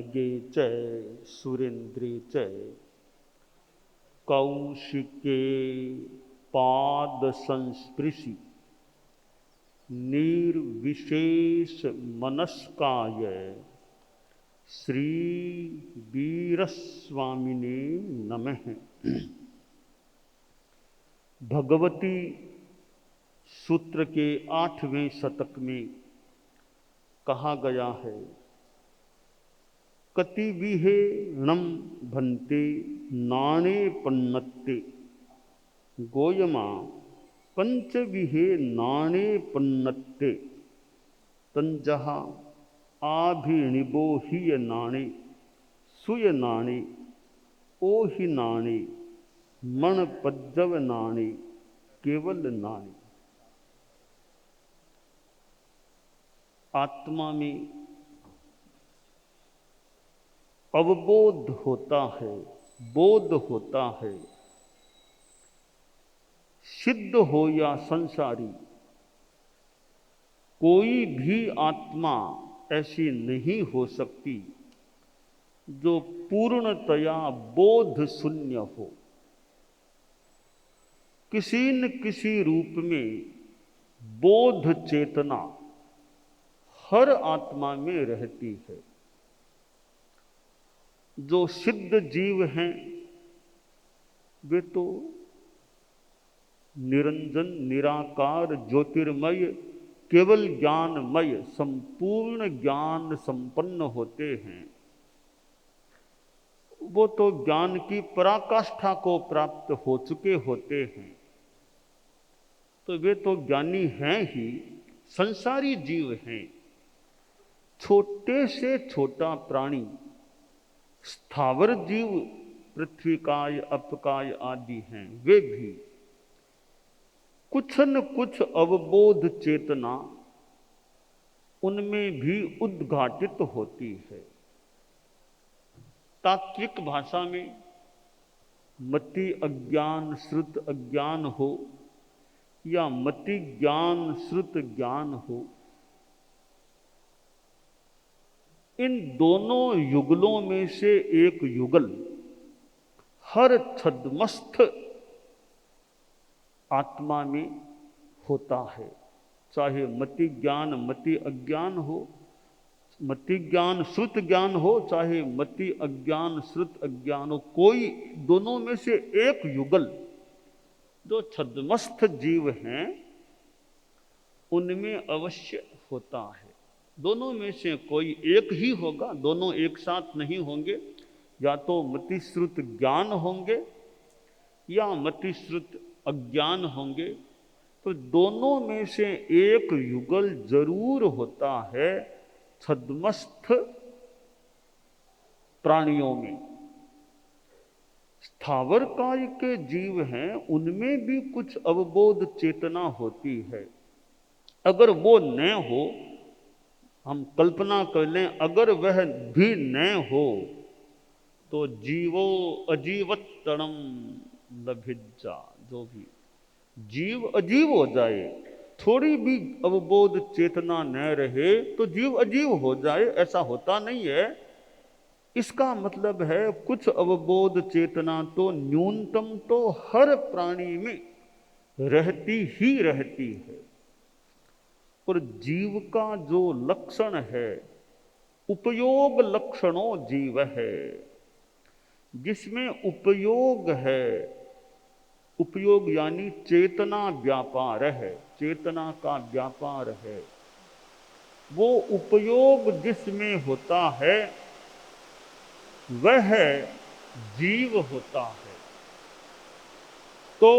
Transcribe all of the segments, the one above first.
खड्गे च सुरेन्द्रे च कौशिके पाद संस्पृशि निर्विशेष मनस्काय श्री वीरस्वामिने नमः। भगवती सूत्र के 8वें शतक में कहा गया है, कति विहे णम भन्ते नाणे पन्नत्ते गोयमा पंचविहे नाणे पन्नत्ते तंजहा आभिनिबो हिय नाणे सुय नाणे ओहि नाणे मण पज्जव नाणे केवल नाणे। आत्मा में अवबोध होता है, बोध होता है। सिद्ध हो या संसारी, कोई भी आत्मा ऐसी नहीं हो सकती जो पूर्णतया बोध शून्य हो। किसी न किसी रूप में बोध चेतना हर आत्मा में रहती है। जो सिद्ध जीव हैं वे तो निरंजन निराकार ज्योतिर्मय केवल ज्ञानमय संपूर्ण ज्ञान संपन्न होते हैं। वो तो ज्ञान की पराकाष्ठा को प्राप्त हो चुके होते हैं, तो वे तो ज्ञानी हैं ही। संसारी जीव हैं, छोटे से छोटा प्राणी, स्थावर जीव, पृथ्वीकाय अपकाय आदि हैं, वे भी कुछ न कुछ अवबोध चेतना उनमें भी उद्घाटित होती है। तात्विक भाषा में मति अज्ञान श्रुत अज्ञान हो या मति ज्ञान श्रुत ज्ञान हो, इन दोनों युगलों में से एक युगल हर छद्मस्थ आत्मा में होता है। चाहे मति ज्ञान मति अज्ञान हो, मति ज्ञान श्रुत ज्ञान हो, चाहे मति अज्ञान श्रुत अज्ञान हो, कोई दोनों में से एक युगल जो छद्मस्थ जीव हैं उनमें अवश्य होता है। दोनों में से कोई एक ही होगा, दोनों एक साथ नहीं होंगे। या तो मति श्रुत ज्ञान होंगे या मति श्रुत अज्ञान होंगे। तो दोनों में से एक युगल जरूर होता है छद्मस्थ प्राणियों में। स्थावर काय के जीव हैं, उनमें भी कुछ अवबोध चेतना होती है। अगर वो न हो, हम कल्पना कर लें, अगर वह भी न हो तो जीवो अजीवत्तरम लभिज्जा, जो भी जीव अजीव हो जाए, थोड़ी भी अवबोध चेतना न रहे तो जीव अजीव हो जाए, ऐसा होता नहीं है। इसका मतलब है कुछ अवबोध चेतना तो न्यूनतम तो हर प्राणी में रहती ही रहती है। और जीव का जो लक्षण है, उपयोग लक्षणों जीव है, जिसमें उपयोग है, उपयोग यानी चेतना व्यापार है, चेतना का व्यापार है, वो उपयोग जिसमें होता है वह जीव होता है। तो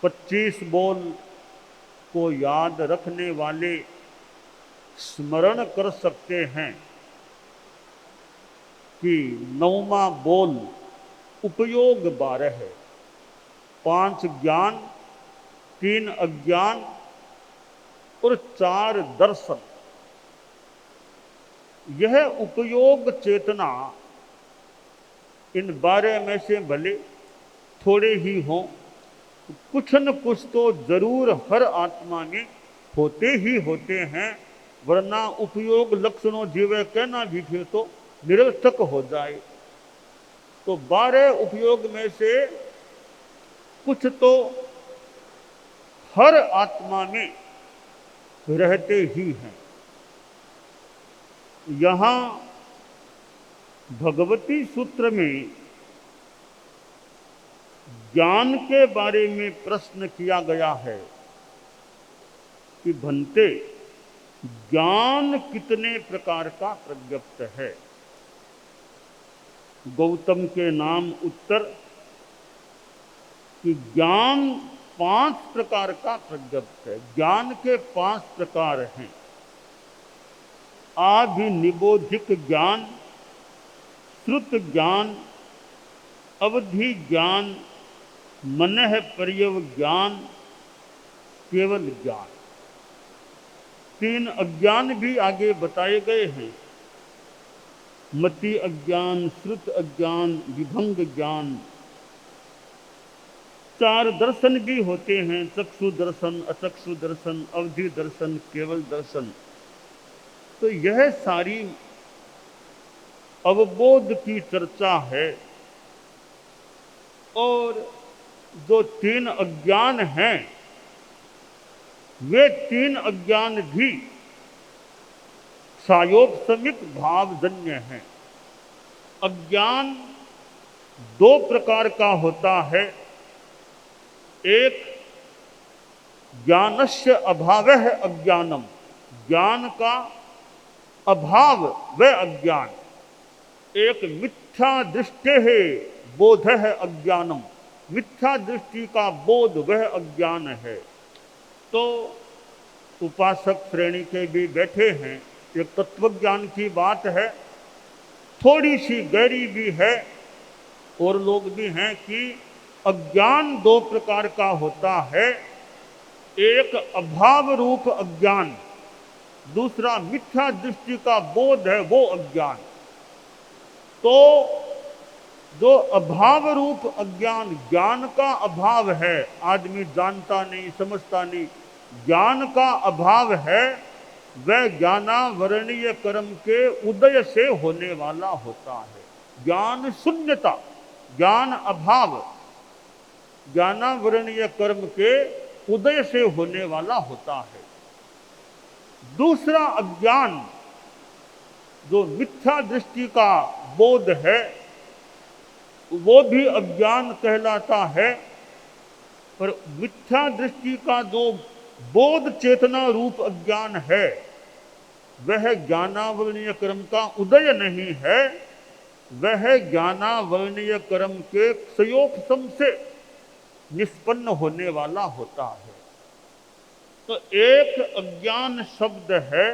25 बोल को याद रखने वाले स्मरण कर सकते हैं कि 9वां बोल उपयोग 12 है। 5 ज्ञान, 3 अज्ञान और 4 दर्शन। यह उपयोग चेतना इन 12 में से भले थोड़े ही हों, कुछ न कुछ तो जरूर हर आत्मा में होते ही होते हैं। वरना उपयोग लक्षणों जीवे कहना भी फिर तो निरर्थक हो जाए। तो 12 उपयोग में से कुछ तो हर आत्मा में रहते ही हैं। यहां भगवती सूत्र में ज्ञान के बारे में प्रश्न किया गया है कि भंते ज्ञान कितने प्रकार का प्रज्ञप्त है। गौतम के नाम उत्तर कि ज्ञान 5 प्रकार का प्रज्ञप्त है। ज्ञान के 5 प्रकार हैं। आभिनिबोधिक ज्ञान, श्रुत ज्ञान, अवधि ज्ञान, मनः पर्यव ज्ञान, केवल ज्ञान। 3 अज्ञान भी आगे बताए गए हैं। मति अज्ञान, श्रुत अज्ञान, विभंग ज्ञान। 4 दर्शन भी होते हैं, चक्षु दर्शन, अचक्षु दर्शन, अवधि दर्शन, केवल दर्शन। तो यह सारी अवबोध की चर्चा है। और जो 3 अज्ञान हैं, वे 3 अज्ञान भी सायोपसमिक भावजन्य हैं। अज्ञान 2 प्रकार का होता है। एक ज्ञानस्य अभावः अज्ञानम, ज्ञान का अभाव वह अज्ञान। एक मिथ्या दृष्टि है बोध है अज्ञानम, मिथ्या दृष्टि का बोध वह अज्ञान है। तो उपासक श्रेणी के भी बैठे हैं, एक तत्वज्ञान की बात है, थोड़ी सी गहरी भी है। और लोग भी हैं कि अज्ञान 2 प्रकार का होता है। एक अभाव रूप अज्ञान, दूसरा मिथ्या दृष्टि का बोध है वो अज्ञान। तो जो अभाव रूप अज्ञान, ज्ञान का अभाव है, आदमी जानता नहीं, समझता नहीं, ज्ञान का अभाव है, वह ज्ञानावरणीय कर्म के उदय से होने वाला होता है। ज्ञान शून्यता, ज्ञान अभाव ज्ञानावरणीय कर्म के उदय से होने वाला होता है। दूसरा अज्ञान जो मिथ्या दृष्टि का बोध है, वो भी अज्ञान कहलाता है। पर मिथ्या दृष्टि का जो बोध चेतना रूप अज्ञान है, वह ज्ञानावरणीय कर्म का उदय नहीं है, वह ज्ञानावरणीय कर्म के क्षयोपशम से निष्पन्न होने वाला होता है। तो एक अज्ञान शब्द है,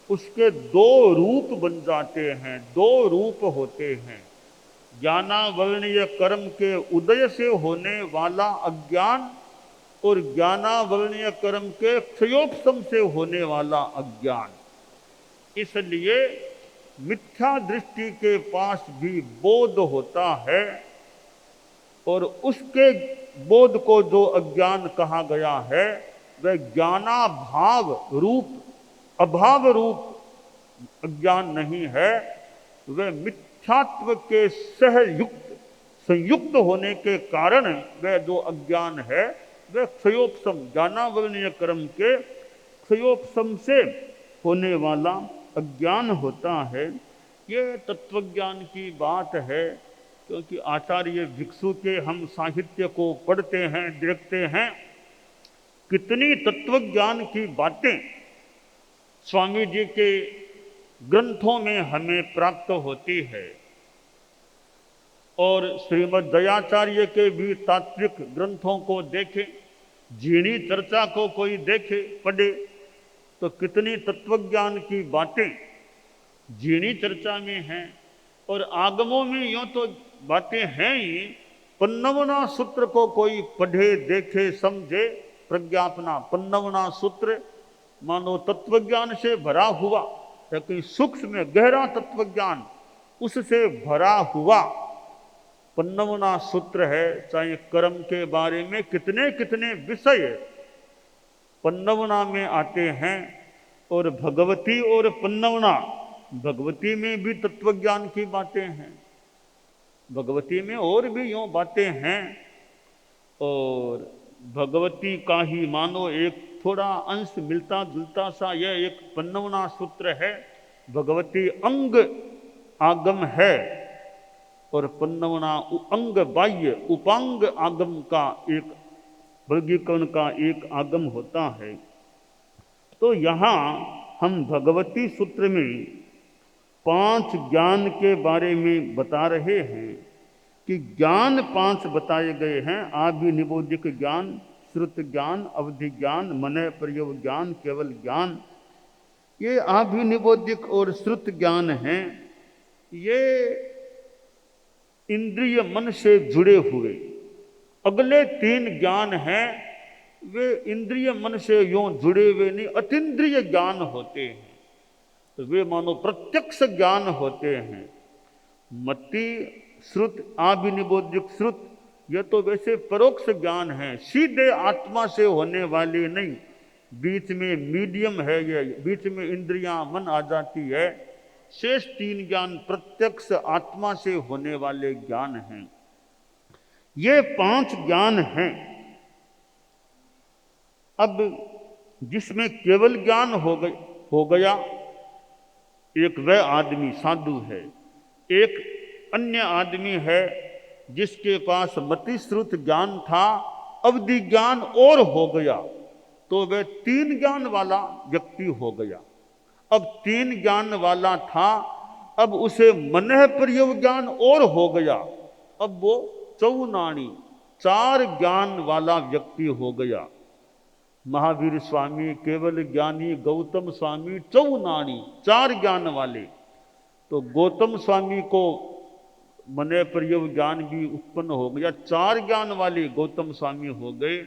उसके 2 रूप बन जाते हैं, 2 रूप होते हैं। ज्ञानावरणीय कर्म के उदय से होने वाला अज्ञान और ज्ञानावरणीय कर्म के क्षयोपशम से होने वाला अज्ञान। इसलिए मिथ्या दृष्टि के पास भी बोध होता है, और उसके बोध को जो अज्ञान कहा गया है, वह ज्ञानाभाव रूप, अभाव रूप अज्ञान नहीं है, वह मिथ्यात्व के सहयुक्त, संयुक्त होने के कारण वह जो अज्ञान है, वह क्षयोपशम, ज्ञानावरणीय कर्म के क्षयोपशम से होने वाला अज्ञान होता है। ये तत्वज्ञान की बात है। क्योंकि आचार्य भिक्षु के हम साहित्य को पढ़ते हैं, देखते हैं, कितनी तत्वज्ञान की बातें स्वामी जी के ग्रंथों में हमें प्राप्त होती है। और श्रीमद् दयाचार्य के भी तात्विक ग्रंथों को देखे, जीणी चर्चा को कोई देखे, पढ़े, तो कितनी तत्वज्ञान की बातें जीणी चर्चा में हैं। और आगमों में यूँ तो बातें हैं ही। 55वां सूत्र को कोई पढ़े, देखे, समझे, प्रज्ञापना 55वां सूत्र मानो तत्वज्ञान से भरा हुआ, लेकिन सूक्ष्म गहरा तत्वज्ञान उससे भरा हुआ 55वां सूत्र है। चाहे कर्म के बारे में कितने कितने विषय 55वां में आते हैं, और भगवती और पन्नवना, भगवती में भी तत्व ज्ञान की बातें हैं, भगवती में और भी यूं बातें हैं। और भगवती का ही मानो एक थोड़ा अंश मिलता जुलता सा यह एक पन्नवना सूत्र है। भगवती अंग आगम है और पन्नवना अंग बाह्य उपांग आगम का एक वर्गीकरण का एक आगम होता है। तो यहाँ हम भगवती सूत्र में 5 ज्ञान के बारे में बता रहे हैं कि ज्ञान 5 बताए गए हैं। आभिनिबोधिक ज्ञान, श्रुत ज्ञान, अवधि ज्ञान, मनय प्रयोग ज्ञान, केवल ज्ञान। ये आभिनिबोधिक और श्रुत ज्ञान हैं। ये इंद्रिय मन से जुड़े हुए। अगले 3 ज्ञान हैं वे इंद्रिय मन से यूं जुड़े हुए नहीं, अतीन्द्रिय ज्ञान होते हैं। तो वे मानो प्रत्यक्ष ज्ञान होते हैं। मति, श्रुत, आभिनिबोधिक श्रुत, यह तो वैसे परोक्ष ज्ञान है, सीधे आत्मा से होने वाले नहीं। बीच में मीडियम है, ये बीच में इंद्रियां मन आ जाती है। शेष 3 ज्ञान प्रत्यक्ष आत्मा से होने वाले ज्ञान हैं। ये 5 ज्ञान हैं। अब जिसमें केवल ज्ञान हो गया, एक वह आदमी साधु है। एक अन्य आदमी है जिसके पास मति श्रुत ज्ञान था, अवधि ज्ञान और हो गया, तो वह 3 ज्ञान वाला व्यक्ति हो गया। अब 3 ज्ञान वाला था, अब उसे मनः प्रयोग ज्ञान और हो गया, अब वो चौनाणी 4 ज्ञान वाला व्यक्ति हो गया। महावीर स्वामी, केवल ज्ञानी, गौतम स्वामी चौनाणी 4 ज्ञान वाले। तो गौतम स्वामी को मनय प्रयोग ज्ञान भी उत्पन्न हो गया, 4 ज्ञान वाले गौतम स्वामी हो गए।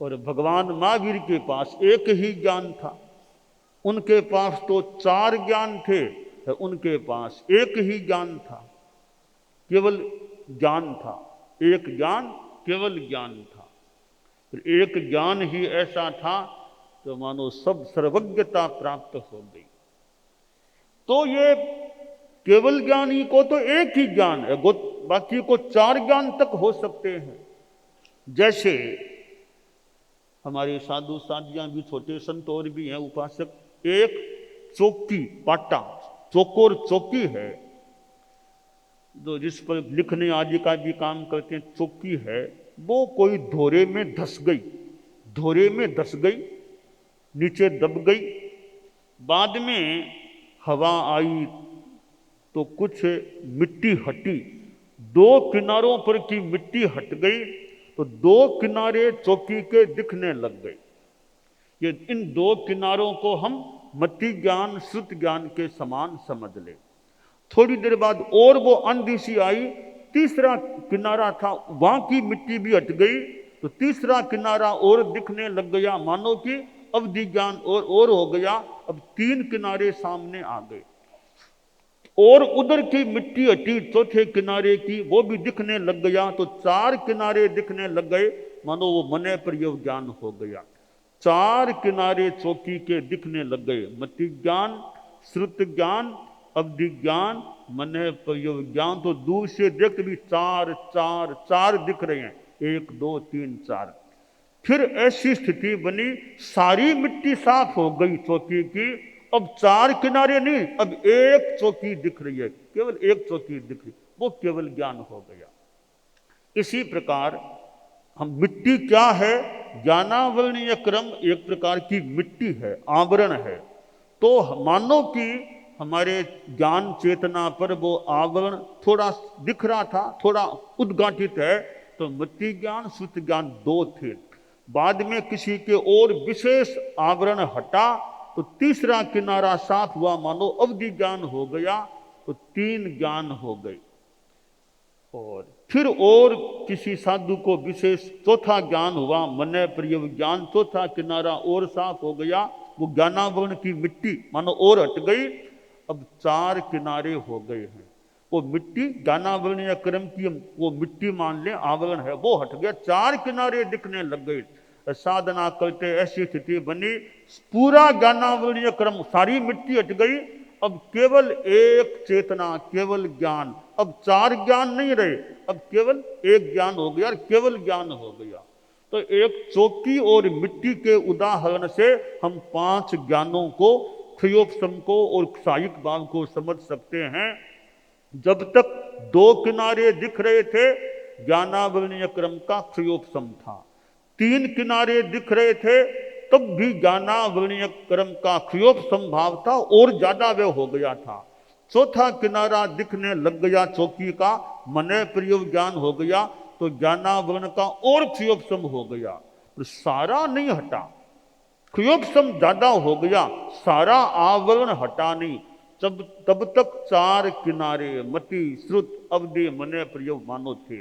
और भगवान महावीर के पास एक ही ज्ञान था, उनके पास तो 4 ज्ञान थे, उनके पास एक ही ज्ञान था, केवल ज्ञान था। एक ज्ञान, केवल ज्ञान था। फिर एक ज्ञान ही ऐसा था तो मानो सब सर्वज्ञता प्राप्त हो गई। तो ये केवल ज्ञानी को तो एक ही ज्ञान है, बाकी को 4 ज्ञान तक हो सकते हैं। जैसे हमारे साधु साधियां भी, छोटे संत और भी हैं उपासक, एक चौकी पाटा, चौकोर चौकी है, जो जिस पर लिखने आदि का भी काम करते हैं, चौकी है, वो कोई धोरे में धस गई, धोरे में धस गई, नीचे दब गई। बाद में हवा आई तो कुछ मिट्टी हटी, 2 किनारों पर की मिट्टी हट गई, तो 2 किनारे चौकी के दिखने लग गए। ये इन 2 किनारों को हम मति ज्ञान, श्रुत ज्ञान के समान समझ ले। थोड़ी देर बाद और वो आंधी सी आई, तीसरा किनारा था, वहां की मिट्टी भी हट गई, तो तीसरा किनारा और दिखने लग गया, मानो कि अवधि ज्ञान और हो गया। अब 3 किनारे सामने आ गए, और उधर की मिट्टी हटी चौथे किनारे की, वो भी दिखने लग गया, तो 4 किनारे दिखने लग गए, मानो वो मनय प्रयोग ज्ञान हो गया। 4 किनारे चौकी के दिखने लग गए, मति ज्ञान, श्रुत ज्ञान, अवधि ज्ञान, मनय प्रयोग ज्ञान। तो दूर से देख भी 4 4 4 दिख रहे हैं, 1 2 3 4। फिर ऐसी स्थिति बनी, सारी मिट्टी साफ हो गई चौकी की, अब 4 किनारे नहीं, अब एक चौकी दिख रही है, केवल एक चौकी दिख रही, वो केवल ज्ञान हो गया। इसी प्रकार हम मिट्टी क्या है, ज्ञानावरणीय क्रम एक प्रकार की मिट्टी है, आवरण है। तो मानो कि हमारे ज्ञान चेतना पर वो आवरण थोड़ा दिख रहा था, थोड़ा उद्घाटित है, तो मति ज्ञान, श्रुत ज्ञान 2 थे। बाद में किसी के और विशेष आवरण हटा, तो तीसरा किनारा साफ हुआ, मानो अवधि ज्ञान हो गया, तो 3 ज्ञान हो गए। और फिर और किसी साधु को विशेष चौथा ज्ञान हुआ, मनय प्रयोग ज्ञान, चौथा किनारा और साफ हो गया, वो ज्ञानावरण की मिट्टी मानो और हट गई, अब 4 किनारे हो गए हैं। वो मिट्टी ज्ञानावरणीय क्रम की वो मिट्टी मान ले आवरण है, वो हट गया, 4 किनारे दिखने लग गए। साधना करते ऐसी स्थिति बनी, पूरा ज्ञानावरणीय क्रम, सारी मिट्टी हट गई, अब केवल एक चेतना, केवल ज्ञान। अब चार ज्ञान नहीं रहे, अब केवल एक ज्ञान हो गया, केवल ज्ञान हो गया। तो एक चौकी और मिट्टी के उदाहरण से हम पांच ज्ञानों को, क्षयोपशम को और क्षायिक भाव को समझ सकते हैं। जब तक दो किनारे दिख रहे थे, ज्ञानावरणीय क्रम का क्षयोपशम था। तीन किनारे दिख रहे थे, तब भी ज्ञानावरणीय क्रम का क्षयोपशम भाव था और ज्यादा वह हो गया था। चौथा किनारा दिखने लग गया चौकी का, मने प्रयोग ज्ञान हो गया, तो ज्ञानावरण का और क्षयोपशम हो गया। तो सारा नहीं हटा, क्षयोपशम ज्यादा हो गया, सारा आवरण हटा नहीं। तब तक चार किनारे मति, श्रुत, अवधि, मने, प्रयोग, मानो थे।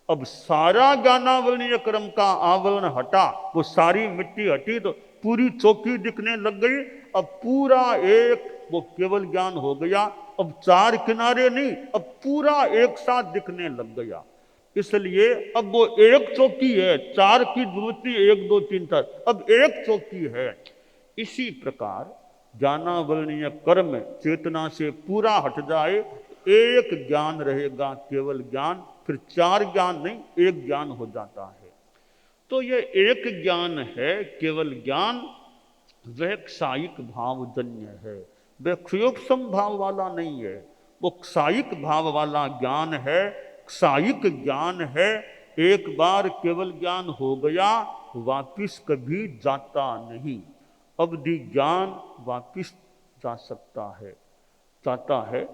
अब सारा ज्ञानावरणीय क्रम का आवरण हटा, वो सारी मिट्टी हटी, तो पूरी चौकी दिखने लग गई। अब पूरा एक वो केवल ज्ञान हो गया। अब चार किनारे नहीं, अब पूरा एक साथ दिखने लग गया। इसलिए अब वो एक चौकी है, चार की जरूरत नहीं, एक दो तीन चार, अब एक चौकी है। इसी प्रकार ज्ञानावरणीय कर्म चेतना से पूरा हट जाए, एक ज्ञान रहेगा, केवल ज्ञान, फिर चार ज्ञान नहीं, एक ज्ञान हो जाता है। तो यह एक ज्ञान है, केवल ज्ञान, वह क्षायिक भावजन्य है, वह क्षयोपशम भाव वाला नहीं है, वो क्षायिक भाव वाला ज्ञान है, क्षायिक ज्ञान है। एक बार केवल ज्ञान हो गया, वापिस कभी जाता नहीं। अवधि ज्ञान वापिस जा सकता है, जाता है।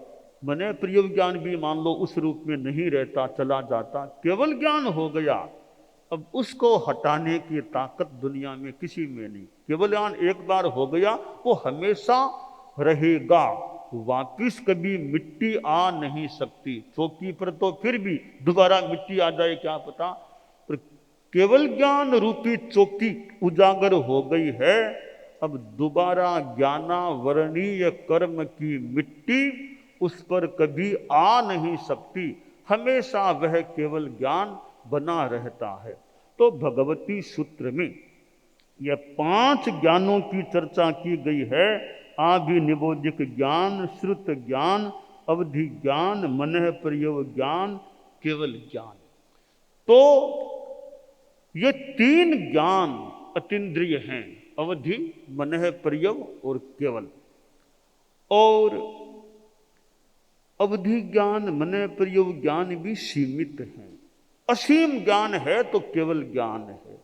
मने प्रयोग ज्ञान भी मान लो उस रूप में नहीं रहता, चला जाता, केवल ज्ञान हो गया। अब उसको हटाने की ताकत दुनिया में किसी में नहीं। केवल ज्ञान एक बार हो गया, वो हमेशा रहेगा, वापिस कभी मिट्टी आ नहीं सकती। चौकी पर तो फिर भी दोबारा मिट्टी आ जाए क्या पता, पर केवल ज्ञान रूपी चौकी उजागर हो गई है। अब दोबारा ज्ञानावरणीय कर्म की मिट्टी उस पर कभी आ नहीं सकती, हमेशा वह केवल ज्ञान बना रहता है। तो भगवती सूत्र में यह पांच ज्ञानों की चर्चा की गई है। आभिनिबोधिक ज्ञान, श्रुत ज्ञान, अवधि ज्ञान, मनः प्रयोग ज्ञान, केवल ज्ञान। तो ये तीन ज्ञान अतीन्द्रिय हैं, अवधि, मनः प्रयोग और केवल। और अवधि ज्ञान, मनः प्रयोग ज्ञान भी सीमित हैं। असीम ज्ञान है तो केवल ज्ञान है,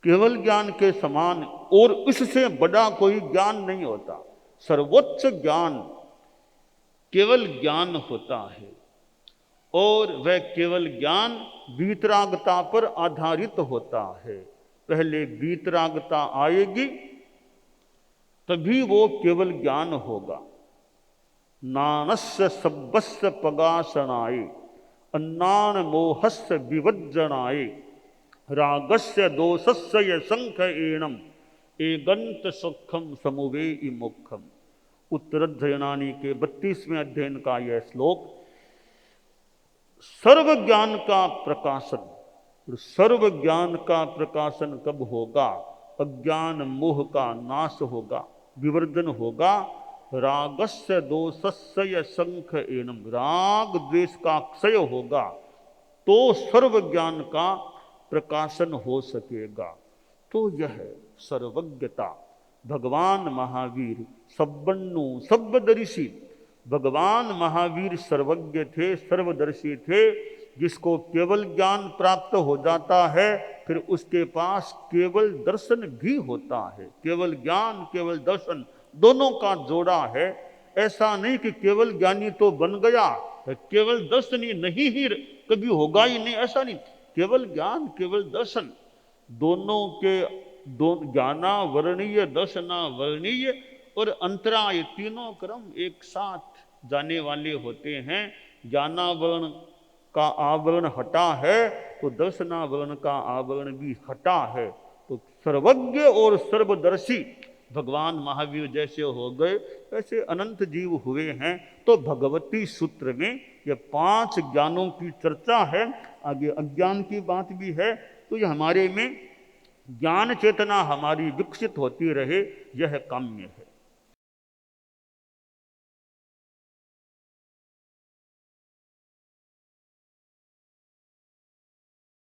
केवल ज्ञान के समान और इससे बड़ा कोई ज्ञान नहीं होता। सर्वोच्च ज्ञान केवल ज्ञान होता है, और वह केवल ज्ञान वीतरागता पर आधारित होता है। पहले वीतरागता आएगी, तभी वो केवल ज्ञान होगा। नानस्य सब्बस्य पगासनाय, अन्नान मोहस्य विवज्जनाय, रागस्य दोषस्य य शंख एणम, एगंत सुखम समुवेयि मोक्षम। उत्तराध्ययनानी के 32वें अध्ययन का यह श्लोक। सर्व ज्ञान का प्रकाशन, सर्व ज्ञान का प्रकाशन कब होगा? अज्ञान मोह का नाश होगा, विवर्जन होगा। रागस्य दोषस्य य शंख एणम, राग द्वेष का क्षय होगा, तो सर्व ज्ञान का प्रकाशन हो सकेगा। तो यह सर्वज्ञता भगवान महावीर सब्बन्नु सर्वदर्शी, भगवान महावीर सर्वज्ञ थे, सर्वदर्शी थे। जिसको केवल ज्ञान प्राप्त हो जाता है, फिर उसके पास केवल दर्शन भी होता है। केवल ज्ञान, केवल दर्शन दोनों का जोड़ा है। ऐसा नहीं कि केवल ज्ञानी तो बन गया, केवल दर्शनी नहीं ही कभी होगा ही नहीं, ऐसा नहीं। केवल ज्ञान, केवल दर्शन, दोनों के ज्ञानावरणीय, दर्शनावरणीय और अंतराय, तीनों क्रम एक साथ जाने वाले होते हैं। ज्ञानावरण का आवरण हटा है तो दर्शनावरण का आवरण भी हटा है। तो सर्वज्ञ और सर्वदर्शी भगवान महावीर जैसे हो गए, ऐसे अनंत जीव हुए हैं। तो भगवती सूत्र में ये 5 ज्ञानों की चर्चा है। आगे अज्ञान की बात भी है। तो ये हमारे में ज्ञान चेतना हमारी विकसित होती रहे, यह काम्य है।